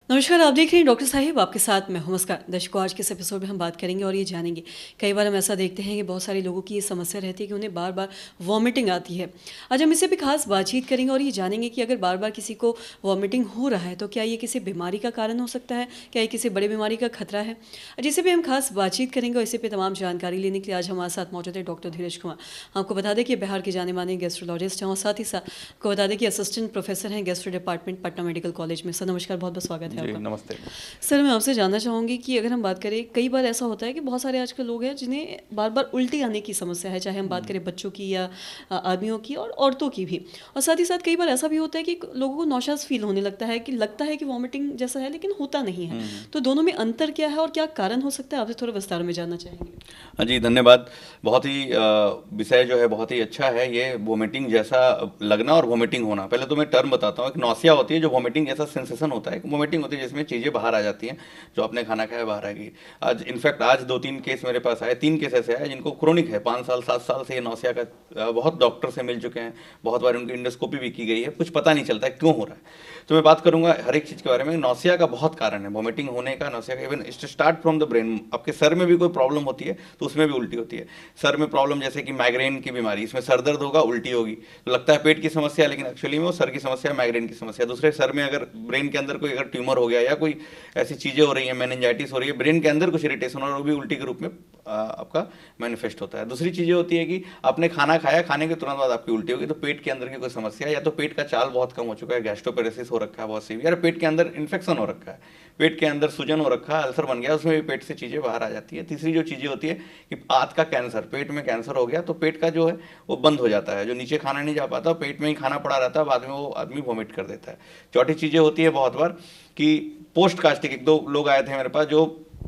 नमस्कार, आप देख रहे हैं डॉक्टर साहिब, आपके साथ मैं हूं। नमस्कार दर्शकों, आज के इस एपिसोड में हम बात करेंगे और ये जानेंगे, कई बार हम ऐसा देखते हैं कि बहुत सारे लोगों की ये समस्या रहती है कि उन्हें बार बार वॉमिटिंग आती है। आज हम इससे भी खास बातचीत करेंगे और ये जानेंगे कि अगर बार बार किसी को वॉमिटिंग हो रहा है तो क्या ये किसी बीमारी का कारण हो सकता है, क्या ये किसी बड़ी बीमारी का खतरा है। जिससे भी हम खास बातचीत करेंगे और इसी पर तमाम जानकारी लेने के लिए आज हमारे साथ मौजूद है डॉक्टर धीरज कुमार। आपको बता दें कि बिहार के जाने माने गैस्ट्रोलॉजिस्ट हैं और साथ ही साथ आपको बता दें कि असिस्टेंट प्रोफेसर हैं gastro department Patna medical college में। सर नमस्कार, बहुत बहुत स्वागत है आपका। नमस्ते। सर मैं आपसे जानना चाहूँगी कि अगर हम बात करें, कई बार ऐसा होता है कि बहुत सारे आजकल लोग हैं जिन्हें बार बार उल्टी आने की समस्या है, चाहे हम बात करें बच्चों की या आदमियों की और औरतों की भी। और साथ ही साथ कई बार ऐसा भी होता है कि लोगों को नौशास फील होने लगता है कि वॉमिटिंग जैसा है, लेकिन होता नहीं है। तो दोनों में अंतर क्या है और क्या कारण हो सकता है, आपसे थोड़ा विस्तार में जानना चाहेंगे। हाँ जी, धन्यवाद। बहुत ही विषय जो है बहुत ही अच्छा है ये, वोमिटिंग जैसा लगना और वोमिटिंग होना। पहले तो मैं टर्म बताता हूँ। एक नौसिया होती है जो वोमिटिंग जैसा सेंसेशन होता है, वोमिटिंग होती है जिसमें चीज़ें बाहर आ जाती हैं, जो आपने खाना खाया बाहर आएगी। आज इनफैक्ट आज 2-3 केस मेरे पास आए, 3 केस ऐसे आए जिनको क्रोनिक है, 5 साल 7 साल से ये नौसिया का बहुत डॉक्टर से मिल चुके हैं, बहुत बार उनकी इंडोस्कोपी भी की गई है, कुछ पता नहीं चलता है क्यों हो रहा है। तो मैं बात करूंगा हर एक चीज़ के बारे में। नौसिया का बहुत कारण है, वोमिटिंग होने का, नौसिया का। Even start from the brain. आपके सर में भी कोई प्रॉब्लम होती है तो उसमें भी उल्टी होती है। सर में प्रॉब्लम जैसे कि माइग्रेन की बीमारी, इसमें सर दर्द होगा, उल्टी होगी, तो लगता है पेट की समस्या है, लेकिन एक्चुअली में वो सर की समस्या, माइग्रेन की समस्या। दूसरे सर में अगर ब्रेन के अंदर कोई अगर ट्यूमर हो गया या कोई ऐसी चीज़ें हो रही हैं, मेनिंजाइटिस हो रही है, ब्रेन के अंदर कुछ इरिटेशन और वो भी उल्टी के रूप में आपका मैनिफेस्ट होता है। दूसरी चीज़ें होती है कि आपने खाना खाया, खाने के तुरंत बाद आपकी उल्टी होगी, तो पेट के अंदर की कोई समस्या, या तो पेट का चाल बहुत कम हो चुका है, गैस्ट्रोपेरेसिस हो रखा है बहुत सीवियर, पेट के अंदर इन्फेक्शन हो रखा है, पेट के अंदर सूजन हो रखा है, अल्सर बन गया, उसमें भी पेट से चीज़ें बाहर आ जाती है। तीसरी जो चीज़ें होती है कि आंत का कैंसर, पेट में कैंसर हो गया तो पेट का जो है वो बंद हो जाता है, जो नीचे खाना नहीं जा पाता, पेट में ही खाना पड़ा रहता है, बाद में वो आदमी वोमिट कर देता है। चौथी चीज़ें होती है बहुत बार कि पोस्ट कास्टिक, 1-2 लोग आए थे मेरे पास जो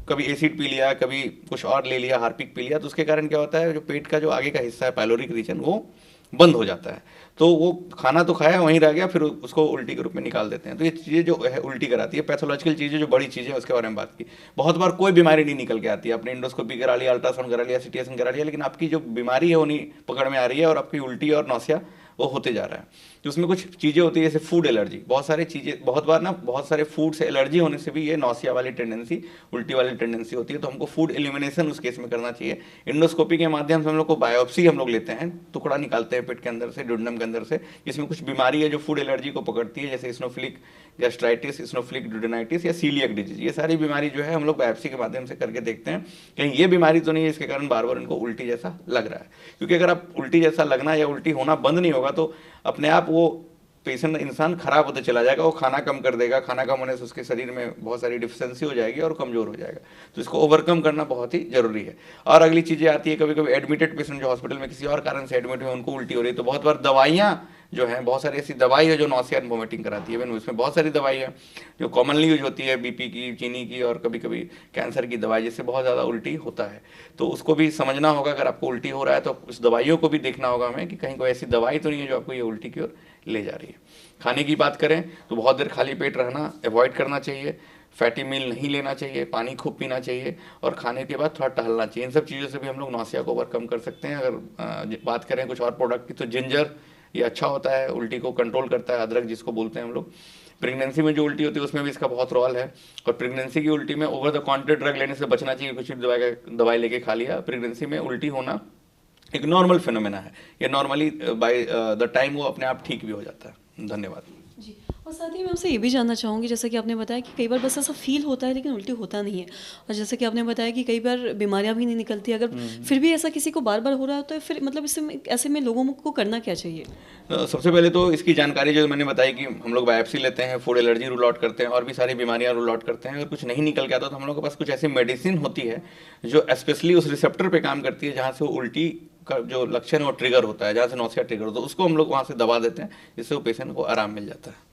कभी एसिड पी लिया, कभी कुछ और ले लिया, हार्पिक पी लिया, तो उसके कारण क्या होता है, जो पेट का जो आगे का हिस्सा है, पाइलोरिक रीजन, वो बंद हो जाता है। तो वो खाना तो खाया वहीं रह गया, फिर उसको उल्टी के रूप में निकाल देते हैं। तो ये चीज़ें जो है उल्टी कराती है। पैथोलॉजिकल चीज़ें जो बड़ी चीज़ें हैं उसके बारे में बात की। बहुत बार कोई बीमारी नहीं निकल के आती है, आपने इंडोस्कोपी करा लिया, अल्ट्रासाउंड करा लिया, सीटीएसन करा लिया, लेकिन आपकी जो बीमारी है वो नहीं पकड़ में आ रही है और आपकी उल्टी और नौसिया वो होते जा रहा है। तो उसमें कुछ चीज़ें होती है जैसे फूड एलर्जी, बहुत सारी चीज़ें, बहुत बार ना बहुत सारे फूड से एलर्जी होने से भी ये नौसिया वाली टेंडेंसी, उल्टी वाली टेंडेंसी होती है। तो हमको फूड एलिमिनेशन उस केस में करना चाहिए। इंडोस्कोपी के माध्यम से हम लोग को बायोप्सी हम लोग लेते हैं, टुकड़ा निकालते हैं पेट के अंदर से, डुोडेनम के अंदर से, जिसमें कुछ बीमारी है जो फूड एलर्जी को पकड़ती है, जैसे इस्नोफिलिक गैस्ट्राइटिस, इस्नोफिलिक डुडेनाइटिस या सीलियक डिजीज। ये सारी बीमारी जो है हम लोग बायोप्सी के माध्यम से करके देखते हैं कहीं ये बीमारी तो नहीं है इसके कारण बार बार इनको उल्टी जैसा लग रहा है। क्योंकि अगर आप उल्टी जैसा लगना या उल्टी होना बंद नहीं होगा तो अपने आप वो पेशेंट, इंसान खराब होते चला जाएगा, वो खाना कम कर देगा, खाना कम होने से उसके शरीर में बहुत सारी डिफिशेंसी हो जाएगी और कमज़ोर हो जाएगा। तो इसको ओवरकम करना बहुत ही ज़रूरी है। और अगली चीज़ें आती है, कभी कभी एडमिटेड पेशेंट जो हॉस्पिटल में किसी और कारण से एडमिट हुए, उनको उल्टी हो रही है, तो बहुत बार दवाइयाँ जो हैं, बहुत सारी ऐसी दवाई है जो नौसिया एंड वोमिटिंग कराती है। इवन उसमें बहुत सारी दवाई है जो कॉमनली यूज होती है, बीपी की, चीनी की, और कभी कभी कैंसर की दवाई, जिससे बहुत ज़्यादा उल्टी होता है। तो उसको भी समझना होगा, अगर आपको उल्टी हो रहा है तो उस दवाइयों को भी देखना होगा हमें कि कहीं कोई ऐसी दवाई तो नहीं है जो आपको ये उल्टी की ओर ले जा रही है। खाने की बात करें तो बहुत देर खाली पेट रहना अवॉइड करना चाहिए, फैटी मील नहीं लेना चाहिए, पानी खूब पीना चाहिए, और खाने के बाद थोड़ा टहलना चाहिए। इन सब चीज़ों से भी हम लोग नौसिया को ओवरकम कर सकते हैं। अगर बात करें कुछ और प्रोडक्ट की तो जिंजर ये अच्छा होता है, उल्टी को कंट्रोल करता है, अदरक जिसको बोलते हैं हम लोग। प्रेगनेंसी में जो उल्टी होती है उसमें भी इसका बहुत रोल है। और प्रेगनेंसी की उल्टी में ओवर द काउंटर ड्रग लेने से बचना चाहिए। कुछ भी दवाई लेके खा लिया, प्रेगनेंसी में उल्टी होना एक नॉर्मल फिनोमेना है। ये नॉर्मली बाय द टाइम वो अपने आप ठीक भी हो जाता है। धन्यवाद जी। और साथ ही मैं आपसे ये भी जानना चाहूँगी, जैसा कि आपने बताया कि कई बार बस ऐसा फील होता है लेकिन उल्टी होता नहीं है, और जैसे कि आपने बताया कि कई बार बीमारियां भी नहीं निकलती, अगर फिर भी ऐसा किसी को बार बार हो रहा है तो फिर मतलब इससे ऐसे में लोगों को करना क्या चाहिए। सबसे पहले तो इसकी जानकारी जो मैंने बताई कि हम लोग बायोप्सी लेते हैं, फूड एलर्जी रूल आउट करते हैं, और भी सारी बीमारियां रूल आउट करते हैं। अगर कुछ नहीं निकल के आता तो हम लोग के पास कुछ ऐसी मेडिसिन होती है जो स्पेशली उस रिसेप्टर पे काम करती है जहाँ से वो उल्टी का जो लक्षण है वो ट्रिगर होता है, जहाँ से नौसिया ट्रिगर होता है, उसको हम लोग वहाँ से दबा देते हैं, जिससे वो पेशेंट को आराम मिल जाता है।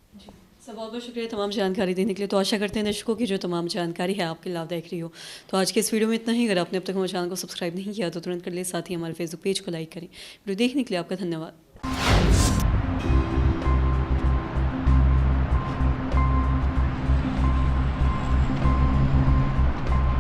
सर बहुत बहुत शुक्रिया तमाम जानकारी देने के लिए। तो आशा करते हैं दर्शकों की जो तमाम जानकारी है आपके लाभदायक रही हो। तो आज के इस वीडियो में इतना ही। अगर आपने अब तक हमारे चैनल को सब्सक्राइब नहीं किया तो तुरंत कर ले, साथ ही हमारे फेसबुक पेज को लाइक करें। वीडियो देखने के लिए आपका धन्यवाद।